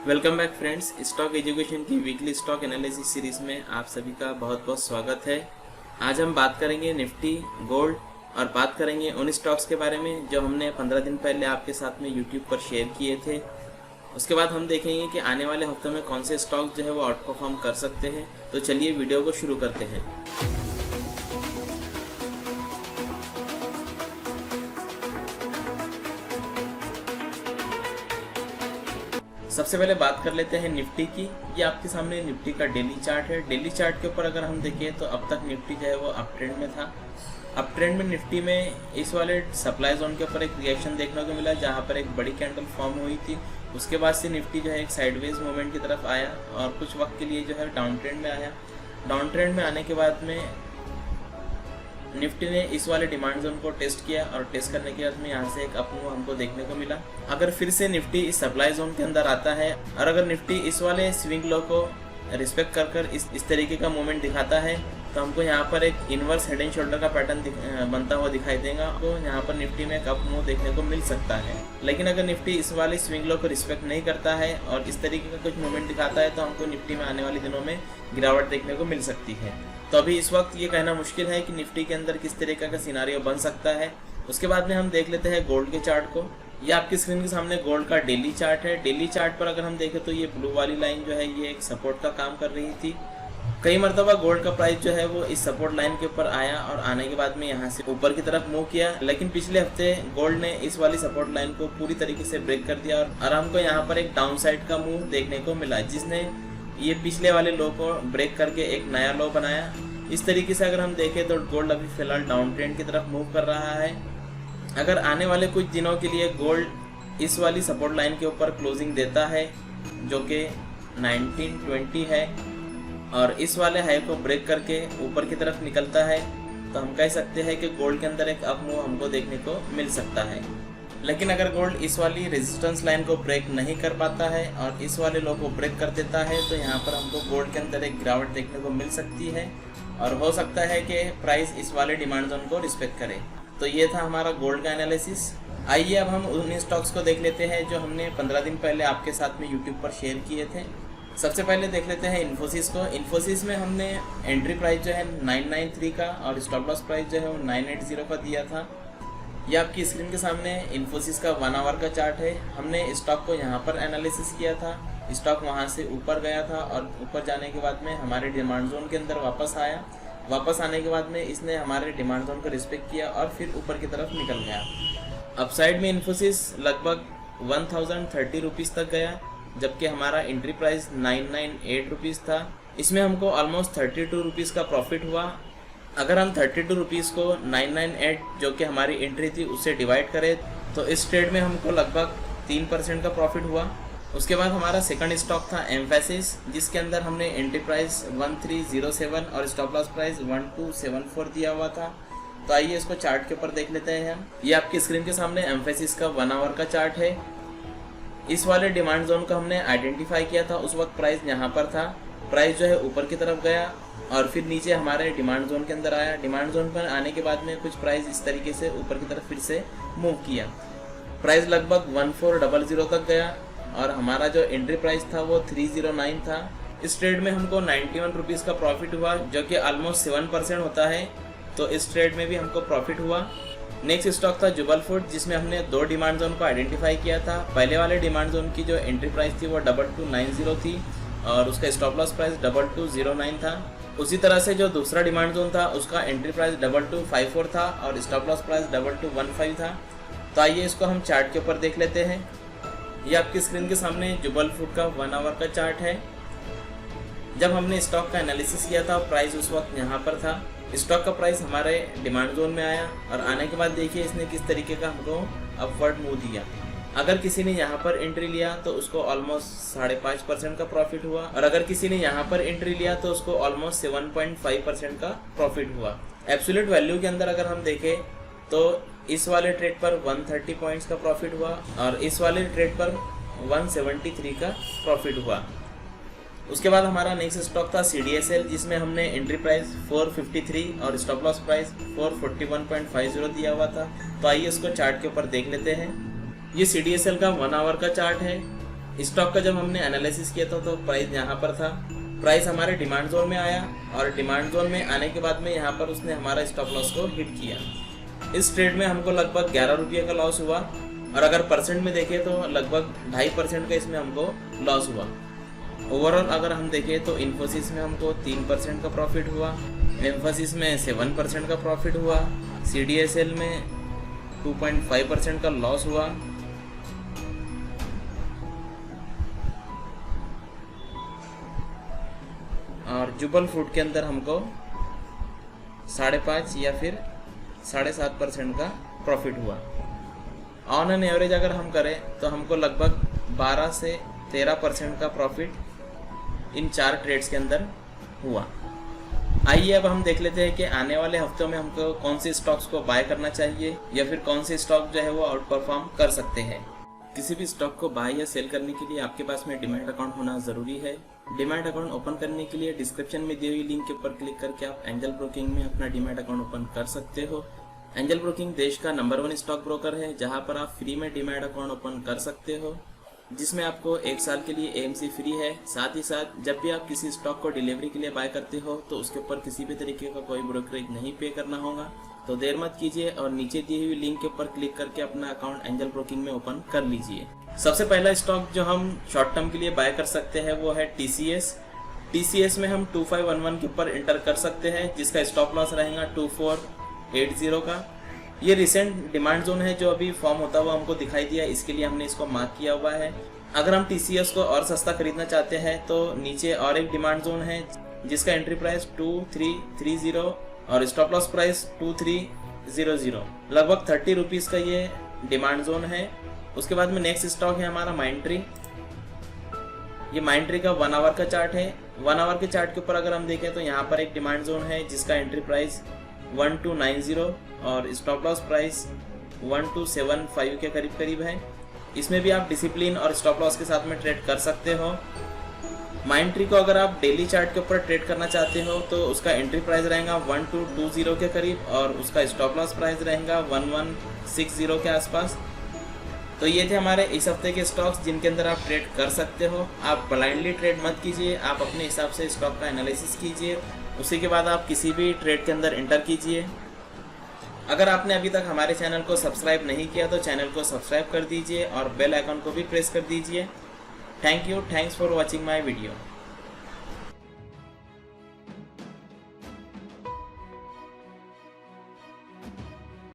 Welcome back friends. Stock education की weekly stock analysis series में आप सभी का बहुत बहुत स्वागत है। आज हम बात करेंगे निफ्टी, गोल्ड और बात करेंगे उन स्टॉक्स के बारे में जो हमने 15 दिन पहले आपके साथ में यूट्यूब पर शेयर किए थे। उसके बाद हम देखेंगे कि आने वाले हफ्तों में कौन से स्टॉक्स जो है वो आउट परफॉर्म कर सकते हैं। तो चलिए वीडियो को शुरू करते हैं। सबसे पहले बात कर लेते हैं निफ्टी की। ये आपके सामने निफ्टी का डेली चार्ट है। डेली चार्ट के ऊपर अगर हम देखें तो अब तक निफ्टी जो है वो अप ट्रेंड में था। अप ट्रेंड में निफ्टी में इस वाले सप्लाई जोन के ऊपर एक रिएक्शन देखने को मिला, जहाँ पर एक बड़ी कैंडल फॉर्म हुई थी। उसके बाद से निफ्टी जो है एक साइडवेज मूवमेंट की तरफ आया और कुछ वक्त के लिए जो है डाउन ट्रेंड में आया। डाउन ट्रेंड में आने के बाद में निफ्टी ने इस वाले डिमांड जोन को टेस्ट किया और टेस्ट करने के बाद में यहाँ से एक अप मूव हमको देखने को मिला। अगर फिर से निफ्टी इस सप्लाई जोन के अंदर आता है और अगर निफ्टी इस वाले स्विंग लो को रिस्पेक्ट कर इस तरीके का मूवमेंट दिखाता है तो हमको यहाँ पर एक इनवर्स हेड एंड शोल्डर का पैटर्न बनता हुआ दिखाई देगा। तो यहाँ पर निफ्टी में एक अप मूव देखने को मिल सकता है। लेकिन अगर निफ्टी इस वाले स्विंग लो को रिस्पेक्ट नहीं करता है और इस तरीके का कुछ मूवमेंट दिखाता है तो हमको निफ्टी में आने वाले दिनों में गिरावट देखने को मिल सकती है। तो अभी इस वक्त ये कहना मुश्किल है कि निफ्टी के अंदर किस तरीके का सिनारियो बन सकता है। उसके बाद में हम देख लेते हैं गोल्ड के चार्ट को। ये आपकी स्क्रीन के सामने गोल्ड का डेली चार्ट है। डेली चार्ट पर अगर हम देखें तो ये ब्लू वाली लाइन जो है ये एक सपोर्ट का काम कर रही थी। कई मरतबा गोल्ड का प्राइस जो है वो इस सपोर्ट लाइन के ऊपर आया और आने के बाद में यहाँ से ऊपर की तरफ मूव किया, लेकिन पिछले हफ्ते गोल्ड ने इस वाली सपोर्ट लाइन को पूरी तरीके से ब्रेक कर दिया और हमको यहाँ पर एक डाउन साइड का मूव देखने को मिला, जिसने ये पिछले वाले लो को ब्रेक करके एक नया लो बनाया। इस तरीके से अगर हम देखें तो गोल्ड अभी फिलहाल डाउन ट्रेंड की तरफ मूव कर रहा है। अगर आने वाले कुछ दिनों के लिए गोल्ड इस वाली सपोर्ट लाइन के ऊपर क्लोजिंग देता है जो कि 1920 है और इस वाले हाई को ब्रेक करके ऊपर की तरफ निकलता है तो हम कह सकते हैं कि गोल्ड के अंदर एक अप मूव हमको देखने को मिल सकता है। लेकिन अगर गोल्ड इस वाली रेजिस्टेंस लाइन को ब्रेक नहीं कर पाता है और इस वाले लो को ब्रेक कर देता है तो यहाँ पर हमको गोल्ड के अंदर एक गिरावट देखने को मिल सकती है और हो सकता है कि प्राइस इस वाले डिमांड जोन को रिस्पेक्ट करे। तो ये था हमारा गोल्ड का एनालिसिस। आइए अब हम उन स्टॉक्स को देख लेते हैं जो हमने 15 दिन पहले आपके साथ में यूट्यूब पर शेयर किए थे। सबसे पहले देख लेते हैं इन्फोसिस को। इन्फोसिस में हमने एंट्री प्राइस जो है 993 का और स्टॉप लॉस प्राइस जो है वो 980 का दिया था। ये आपकी स्क्रीन के सामने इन्फोसिस का 1 आवर का चार्ट है। हमने स्टॉक को यहाँ पर एनालिसिस किया था। स्टॉक वहाँ से ऊपर गया था और ऊपर जाने के बाद में हमारे डिमांड जोन के अंदर वापस आया। वापस आने के बाद में इसने हमारे डिमांड जोन को रिस्पेक्ट किया और फिर ऊपर की तरफ निकल गया। अपसाइड में इन्फोसिस लगभग 1030 रुपीज़ तक गया, जबकि हमारा एंट्री प्राइस 998 रुपीज़ था। इसमें हमको ऑलमोस्ट 32 रुपीज़ का प्रॉफिट हुआ। अगर हम 32 रुपीज़ को 998 जो कि हमारी एंट्री थी उससे डिवाइड करें तो इस ट्रेड में हमको लगभग 3% का प्रॉफिट हुआ। उसके बाद हमारा सेकंड स्टॉक था एम्फेसिस, जिसके अंदर हमने एंट्री प्राइस 1307 और स्टॉप लॉस प्राइस 1274 दिया हुआ था। तो आइए इसको चार्ट के ऊपर देख लेते हैं हम। ये आपकी स्क्रीन के सामने एम्फेसिस का 1 आवर का चार्ट है। इस वाले डिमांड जोन को हमने आइडेंटिफाई किया था। उस वक्त प्राइस यहाँ पर था। प्राइस जो है ऊपर की तरफ गया और फिर नीचे हमारे डिमांड जोन के अंदर आया। डिमांड जोन पर आने के बाद में कुछ प्राइस इस तरीके से ऊपर की तरफ फिर से मूव किया। प्राइस लगभग 1400 तक गया और हमारा जो एंट्री प्राइस था वो 309 था। इस ट्रेड में हमको 91 रुपीज़ का प्रॉफिट हुआ, जो कि ऑलमोस्ट 7% होता है। तो इस ट्रेड में भी हमको प्रॉफिट हुआ। नेक्स्ट स्टॉक था जुबल फूड, जिसमें हमने 2 डिमांड जोन को आइडेंटिफाई किया था। पहले वाले डिमांड जोन की जो एंट्री प्राइस थी वो 2290 थी और उसका स्टॉप लॉस प्राइस 2209 था। उसी तरह से जो दूसरा डिमांड जोन था उसका एंट्री प्राइस 2254 था और स्टॉप लॉस प्राइस 2215 था। तो आइए इसको हम चार्ट के ऊपर देख लेते हैं। ये आपकी स्क्रीन के सामने जुबल फूड का 1 आवर का चार्ट है। जब हमने स्टॉक का एनालिसिस किया था प्राइस उस वक्त यहाँ पर था। स्टॉक का प्राइस हमारे डिमांड जोन में आया और आने के बाद देखिए इसने किस तरीके का हमको अपवर्ड मूव दिया। अगर किसी ने यहाँ पर एंट्री लिया तो उसको ऑलमोस्ट 5.5% का प्रॉफिट हुआ और अगर किसी ने यहाँ पर एंट्री लिया तो उसको ऑलमोस्ट 7.5% का प्रॉफिट हुआ। एब्सोल्यूट वैल्यू के अंदर अगर हम देखें तो इस वाले ट्रेड पर 130 पॉइंट्स का प्रॉफिट हुआ और इस वाले ट्रेड पर 173 का प्रॉफिट हुआ। उसके बाद हमारा नेक्स्ट स्टॉक था CDSL, जिसमें हमने एंट्री प्राइस 453 और स्टॉप लॉस प्राइस 441.50 दिया हुआ था। तो आइए इसको चार्ट के ऊपर देख लेते हैं। ये CDSL का 1 आवर का चार्ट है। स्टॉक का जब हमने एनालिसिस किया था तो प्राइस यहाँ पर था, प्राइस हमारे डिमांड जोन में आया और डिमांड जोन में आने के बाद में यहाँ पर उसने हमारा स्टॉप लॉस को हिट किया। इस ट्रेड में हमको लगभग 11 रुपये का लॉस हुआ और अगर परसेंट में देखें तो लगभग 2.5% का इसमें हमको लॉस हुआ। ओवरऑल अगर हम देखें तो इन्फोसिस में हमको 3% का प्रॉफिट हुआ, एम्फोसिस में 7% का प्रॉफिट हुआ, CDSL में 2.5% का लॉस हुआ, और जुबल फ्रूट के अंदर हमको 5.5 या फिर 7.5% का प्रॉफिट हुआ। ऑन एन एवरेज अगर हम करें तो हमको लगभग 12 से 13% का प्रॉफिट इन 4 ट्रेड्स के अंदर हुआ। आइए अब हम देख लेते हैं कि आने वाले हफ्तों में हमको कौन से स्टॉक्स को बाय करना चाहिए या फिर कौन से स्टॉक जो है वो आउट परफॉर्म कर सकते हैं। किसी भी स्टॉक को बाय या सेल करने के लिए आपके पास में डीमैट अकाउंट होना जरूरी है। डीमैट अकाउंट ओपन करने के लिए डिस्क्रिप्शन में दी हुई लिंक के ऊपर क्लिक करके आप एंजल ब्रोकिंग में अपना डीमैट अकाउंट ओपन कर सकते हो। एंजल ब्रोकिंग देश का नंबर 1 स्टॉक ब्रोकर है जहां पर आप फ्री में डीमैट अकाउंट ओपन कर सकते हो, जिसमें आपको 1 साल के लिए AMC फ्री है। साथ ही साथ जब भी आप किसी स्टॉक को डिलीवरी के लिए बाय करते हो तो उसके ऊपर किसी भी तरीके का कोई ब्रोकरेज नहीं पे करना होगा। तो देर मत कीजिए और नीचे दी हुई लिंक के ऊपर क्लिक करके अपना अकाउंट एंजल ब्रोकिंग में ओपन कर लीजिए। सबसे पहला स्टॉक जो हम शॉर्ट टर्म के लिए बाय कर सकते हैं वो है TCS में हम 2511 के ऊपर एंटर कर सकते हैं, जिसका स्टॉप लॉस रहेगा 2480 का। ये रिसेंट डिमांड जोन है जो अभी फॉर्म होता हुआ हमको दिखाई दिया, इसके लिए हमने इसको मार्क किया हुआ है। अगर हम TCS को और सस्ता खरीदना चाहते हैं तो नीचे और एक डिमांड जोन है जिसका एंट्री प्राइस 2330 और स्टॉप लॉस प्राइस 2300, लगभग 30 रुपीज़ का ये डिमांड जोन है। उसके बाद में नेक्स्ट स्टॉक है हमारा माइंडट्री। ये माइंडट्री का 1 आवर का चार्ट है। 1 आवर के चार्ट के ऊपर अगर हम देखें तो यहाँ पर एक डिमांड जोन है जिसका एंट्री प्राइस 1290 और स्टॉप लॉस प्राइस 1275 के करीब है। इसमें भी आप डिसिप्लिन और स्टॉप लॉस के साथ में ट्रेड कर सकते हो। माइंडट्री को अगर आप डेली चार्ट के ऊपर ट्रेड करना चाहते हो तो उसका एंट्री प्राइस रहेगा 1220 के करीब और उसका स्टॉप लॉस प्राइस रहेगा 1160 के आसपास। तो ये थे हमारे इस हफ्ते के स्टॉक्स जिनके अंदर आप ट्रेड कर सकते हो। आप ब्लाइंडली ट्रेड मत कीजिए, आप अपने हिसाब से स्टॉक का एनालिसिस कीजिए, उसी के बाद आप किसी भी ट्रेड के अंदर एंटर कीजिए। अगर आपने अभी तक हमारे चैनल को सब्सक्राइब नहीं किया तो चैनल को सब्सक्राइब कर दीजिए और बेल आइकन को भी प्रेस कर दीजिए। Thank you, thanks for watching my video.